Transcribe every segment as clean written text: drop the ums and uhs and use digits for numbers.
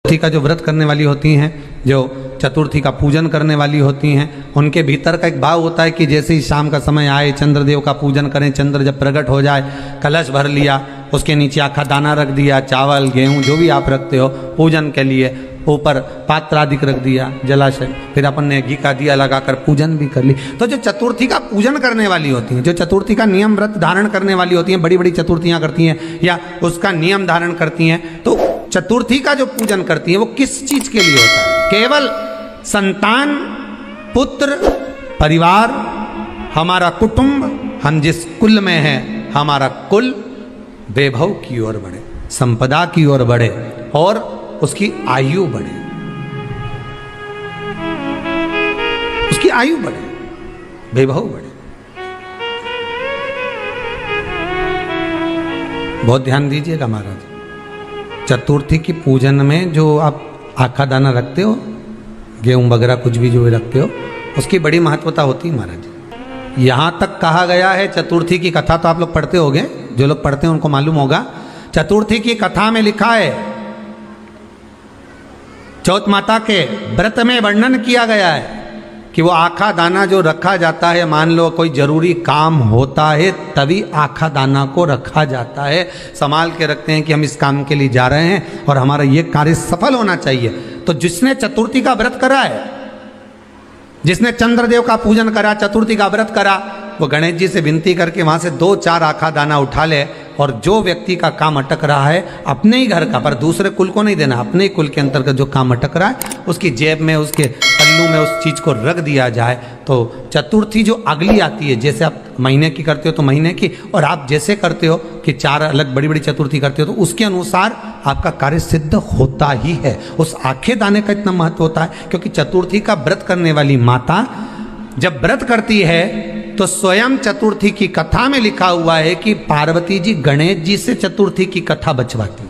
चतुर्थी का जो व्रत करने वाली होती हैं, जो चतुर्थी का पूजन करने वाली होती हैं, उनके भीतर का एक भाव होता है कि जैसे ही शाम का समय आए चंद्रदेव का पूजन करें। चंद्र जब प्रकट हो जाए, कलश भर लिया, उसके नीचे आखा दाना रख दिया, चावल गेहूं जो भी आप रखते हो पूजन के लिए, ऊपर पात्र आदि रख दिया, जलाशय, फिर अपन ने घी का दिया लगाकर पूजन भी कर ली। तो जो चतुर्थी का पूजन करने वाली होती हैं, जो चतुर्थी का नियम व्रत धारण करने वाली होती हैं, बड़ी बड़ी चतुर्थियां करती हैं या उसका नियम धारण करती हैं, तो चतुर्थी का जो पूजन करती है वो किस चीज के लिए होता है? केवल संतान, पुत्र, परिवार, हमारा कुटुंब, हम जिस कुल में हैं, हमारा कुल वैभव की ओर बढ़े, संपदा की ओर बढ़े और उसकी आयु बढ़े, उसकी आयु बढ़े, वैभव बढ़े। बहुत ध्यान दीजिएगा महाराज, चतुर्थी की पूजन में जो आप आखा दाना रखते हो, गेहूं वगैरह कुछ भी जो भी रखते हो, उसकी बड़ी महत्वता होती है महाराज। यहां तक कहा गया है, चतुर्थी की कथा तो आप लोग पढ़ते होंगे, जो लोग पढ़ते हैं उनको मालूम होगा। चतुर्थी की कथा में लिखा है, चौथ माता के व्रत में वर्णन किया गया है कि वो आखा दाना जो रखा जाता है, मान लो कोई जरूरी काम होता है तभी आखा दाना को रखा जाता है, संभाल के रखते हैं कि हम इस काम के लिए जा रहे हैं और हमारा ये कार्य सफल होना चाहिए। तो जिसने चतुर्थी का व्रत करा है, जिसने चंद्रदेव का पूजन करा, चतुर्थी का व्रत करा, वो गणेश जी से विनती करके वहां से 2-4 आखा दाना उठा ले, और जो व्यक्ति का काम अटक रहा है अपने ही घर का, पर दूसरे कुल को नहीं देना, अपने ही कुल के अंतर्गत जो काम अटक रहा है उसकी जेब में, उसके पल्लू में उस चीज को रख दिया जाए। तो चतुर्थी जो अगली आती है, जैसे आप महीने की करते हो तो महीने की, और आप जैसे करते हो कि 4 अलग बड़ी बड़ी चतुर्थी करते हो, तो उसके अनुसार आपका कार्य सिद्ध होता ही है। उस आखे दाने का इतना महत्व होता है क्योंकि चतुर्थी का व्रत करने वाली माता जब व्रत करती है तो स्वयं चतुर्थी की कथा में लिखा हुआ है कि पार्वती जी गणेश जी से चतुर्थी की कथा बचवाती।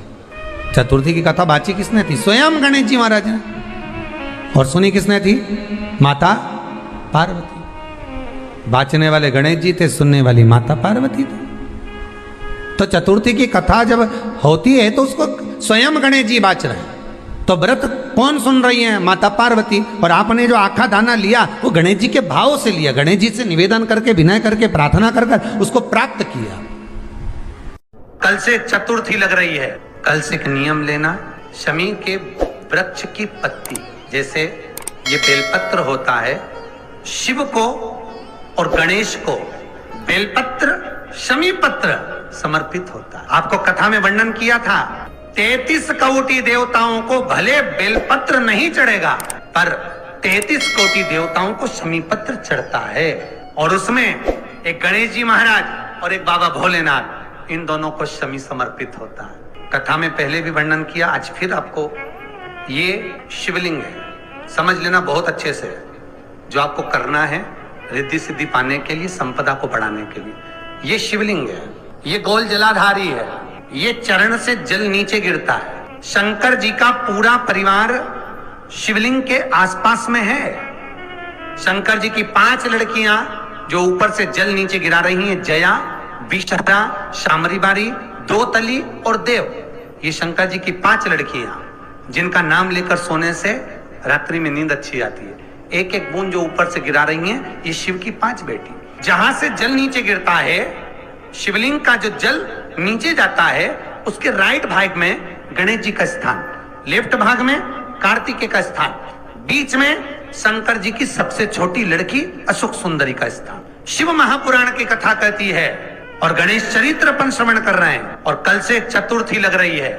चतुर्थी की कथा बाची किसने थी? स्वयं गणेश जी महाराज ने। और सुनी किसने थी? माता पार्वती। बाचने वाले गणेश जी थे, सुनने वाली माता पार्वती थी। तो चतुर्थी की कथा जब होती है तो उसको स्वयं गणेश जी बाच रहे हैं। तो व्रत कौन सुन रही है? माता पार्वती। और आपने जो आखा दाना लिया वो गणेश जी के भाव से लिया, गणेश जी से निवेदन करके, विनय करके, प्रार्थना कर उसको प्राप्त किया। कल से चतुर्थी लग रही है, कल से एक नियम लेना, शमी के वृक्ष की पत्ती, जैसे ये बेलपत्र होता है, शिव को और गणेश को बेलपत्र, शमी पत्र समर्पित होता है। आपको कथा में वर्णन किया था, 33 कोटि देवताओं को भले बेलपत्र नहीं चढ़ेगा, पर 33 कोटि देवताओं को शमी पत्र चढ़ता है। और उसमें एक गणेश जी महाराज और एक बाबा भोलेनाथ, इन दोनों को शमी समर्पित होता है। कथा में पहले भी वर्णन किया, आज फिर आपको, ये शिवलिंग है, समझ लेना बहुत अच्छे से, जो आपको करना है रिद्धि सिद्धि पाने के लिए, संपदा को बढ़ाने के लिए। ये शिवलिंग है, ये गोल जलाधारी है, ये चरण से जल नीचे गिरता है। शंकर जी का पूरा परिवार शिवलिंग के आसपास में है। शंकर जी की 5 लड़कियां जो ऊपर से जल नीचे गिरा रही हैं, जया, विषहरा, शामरीबारी, दोतली और देव, ये शंकर जी की 5 लड़कियां, जिनका नाम लेकर सोने से रात्रि में नींद अच्छी आती है। एक एक बूंद जो ऊपर से गिरा रही हैं, ये शिव की 5 बेटी। जहां से जल नीचे गिरता है, शिवलिंग का जो जल नीचे जाता है, उसके राइट भाग में गणेश जी का स्थान, लेफ्ट भाग में कार्तिकेय का स्थान, बीच में शंकर जी की सबसे छोटी लड़की अशोक सुंदरी का स्थान। शिव महापुराण की कथा कहती है और गणेश चरित्र अपन श्रवण कर रहे हैं। और कल से चतुर्थी लग रही है,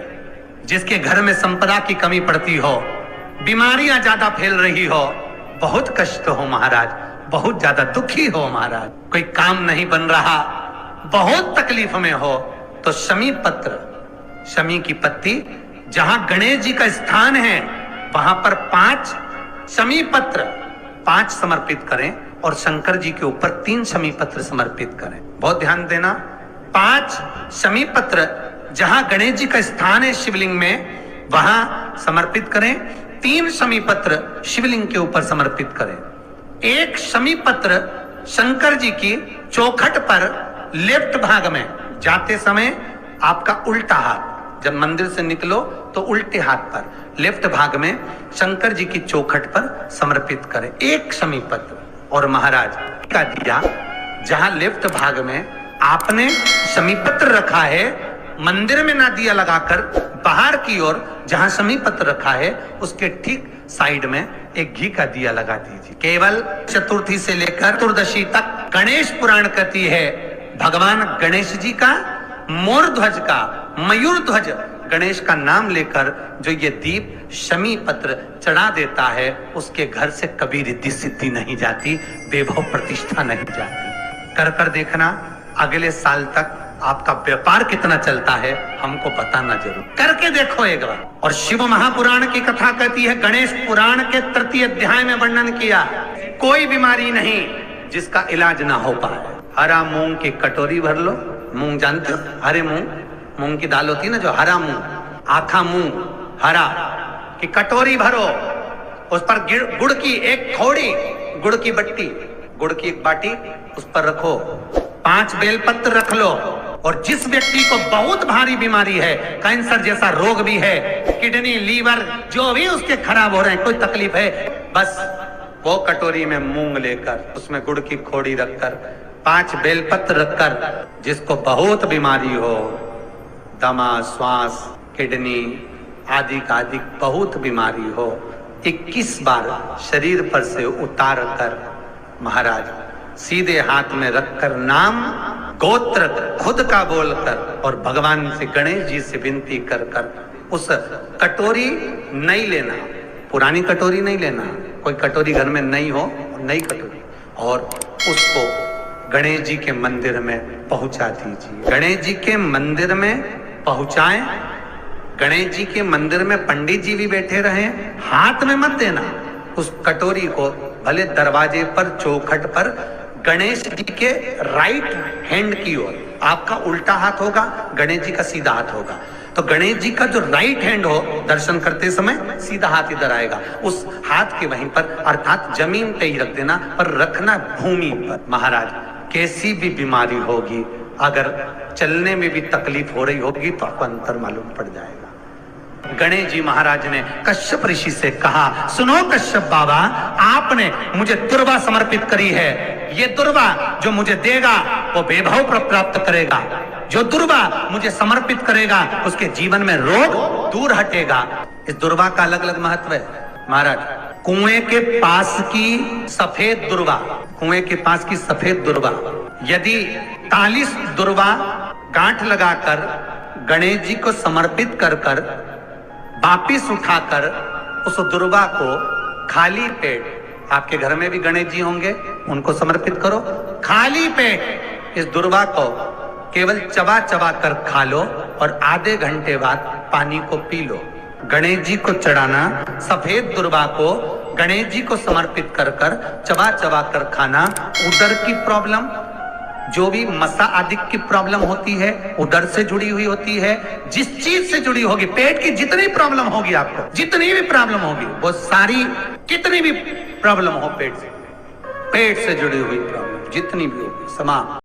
जिसके घर में संपदा की कमी पड़ती हो, बीमारियां ज्यादा फैल रही हो, बहुत कष्ट हो महाराज, बहुत ज्यादा दुखी हो महाराज, कोई काम नहीं बन रहा, बहुत तकलीफ में हो, तो शमी पत्र, शमी की पत्ती, जहां गणेश जी का स्थान है वहां पर 5 शमी पत्र 5 समर्पित करें और शंकर जी के ऊपर 3 शमी पत्र समर्पित करें। बहुत ध्यान देना, 5 शमी पत्र जहां गणेश जी का स्थान है शिवलिंग में, वहां समर्पित करें। 3 शमी पत्र शिवलिंग के ऊपर समर्पित करें। 1 शमी पत्र शंकर जी की चौखट पर लेफ्ट भाग में, जाते समय आपका उल्टा हाथ, जब मंदिर से निकलो तो उल्टे हाथ पर, लेफ्ट भाग में शंकर जी की चौखट पर समर्पित करें, एक शमी पत्र। और महाराज का दिया जहां लेफ्ट भाग में आपने शमी पत्र रखा है, मंदिर में ना दिया लगाकर बाहर की ओर जहां शमी पत्र रखा है उसके ठीक साइड में एक घी का दिया लगा दीजिए। केवल चतुर्थी से लेकर चतुर्दशी तक गणेश पुराण कहती है भगवान गणेश जी का, मोर ध्वज का, मयूर ध्वज गणेश का नाम लेकर जो ये दीप शमी पत्र चढ़ा देता है उसके घर से कभी रिद्धि सिद्धि नहीं जाती, वैभव प्रतिष्ठा नहीं जाती। कर देखना अगले साल तक आपका व्यापार कितना चलता है हमको बताना जरूर, करके देखो एक बार। और शिव महापुराण की कथा कहती है, गणेश पुराण के तृतीय अध्याय में वर्णन किया, कोई बीमारी नहीं जिसका इलाज ना हो पाए। हरा मूंग की कटोरी भर लो, मूंग जानते हो, हरे मूंग की दाल होती है ना, जो हरा मूंग, आखा मूंग हरा की कटोरी भरो, उस पर गुड़ की एक थोड़ी, गुड़ की बट्टी, गुड़ की एक बाटी उस पर रखो, 5 बेलपत्र रख लो। और जिस व्यक्ति को बहुत भारी बीमारी है, कैंसर जैसा रोग भी है, किडनी, लीवर जो भी उसके खराब हो रहे हैं, कोई तकलीफ है, बस वो कटोरी में मूंग लेकर उसमें गुड़ की खोड़ी रखकर 5 बेलपत्र रखकर, जिसको बहुत बीमारी हो, दमा, श्वास, किडनी आदि का आदि बहुत बीमारी हो, 21 बार शरीर पर से उतार कर महाराज सीधे हाथ में रखकर नाम गोत्र खुद का बोलकर और भगवान से गणेश जी से विनती कर कर उस कटोरी नहीं लेना, पुरानी कटोरी नहीं लेना, कोई कटोरी घर में नहीं हो, नई कटोरी, और उसको गणेश जी के मंदिर में पहुंचा दीजिए। गणेश जी के मंदिर में पहुंचाएं, गणेश जी के मंदिर में पंडित जी भी बैठे रहे, हाथ में मत देना उस कटोरी को, भले दरवाजे पर चौखट पर गणेश जी के राइट हैंड की ओर, आपका उल्टा हाथ होगा, गणेश जी का सीधा हाथ होगा, तो गणेश जी का जो राइट हैंड हो दर्शन करते समय सीधा हाथ इधर आएगा, उस हाथ के वहीं पर अर्थात जमीन पे ही रख देना, पर रखना भूमि पर। महाराज कैसी भी बीमारी होगी, अगर चलने में भी तकलीफ हो रही होगी तो आपको अंतर मालूम पड़ जाएगा। गणेश जी महाराज ने कश्यप ऋषि से कहा, सुनो कश्यप बाबा, आपने मुझे दुर्वा समर्पित करी है, ये दुर्वा जो मुझे देगा वो वैभव प्राप्त करेगा, जो दुर्वा मुझे समर्पित करेगा उसके जीवन में रोग दूर हटेगा। इस दुर्वा का अलग अलग महत्व है महाराज। कुएं के पास की सफेद दुर्वा, कुएं के पास की सफेद दुर्वा, यदि 40 दुर्वा गांठ लगाकर गणेश जी को समर्पित कर कर वापिस उठाकर उस दुर्वा को खाली पेट, आपके घर में भी गणेश जी होंगे, उनको समर्पित करो, खाली पेट इस दुर्वा को केवल चबा चबा कर खा लो और आधे घंटे बाद पानी को पी लो। गणेश जी को चढ़ाना, सफेद दुर्वा को गणेश जी को समर्पित कर कर चबा चबा कर खाना, उदर की प्रॉब्लम, जो भी मसा आदि की प्रॉब्लम होती है उदर से जुड़ी हुई होती है, जिस चीज से जुड़ी होगी, पेट की जितनी प्रॉब्लम होगी, आपको जितनी भी प्रॉब्लम होगी, वो सारी कितनी भी प्रॉब्लम हो पेट से जुड़ी हुई प्रॉब्लम जितनी भी होगी समाप्त।